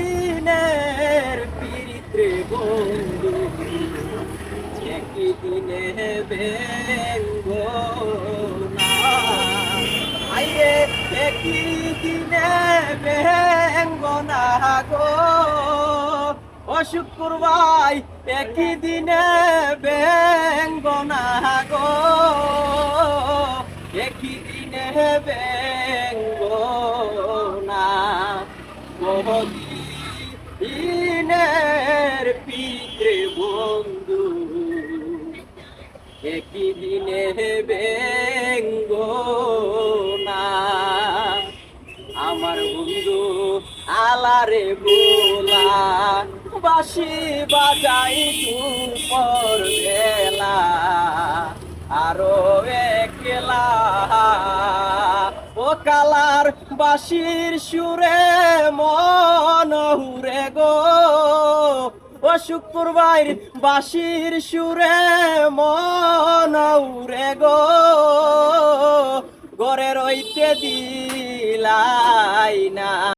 বহুদিনের পিরিত্রে বন্ধু একই দিনে বেঙ্গ না আইরে একই দিনে বেঙ্গ না গো ও শুক্রবার একই দিনে বেঙ্গ না গো একই দিনে বেঙ্গ না বহুদিনের পিত্রে বন্ধু একই দিনে বেঙ্গ না আমার বন্ধু আলারে বোলা বাঁশি বাজাই দুপর বেলা আরো একলা ও কালার বাঁশির সুরে মন হুরে গো ও শুক্রবার বাঁশির সুরে মন উরে গো ঘরে রইতে দিলাই না।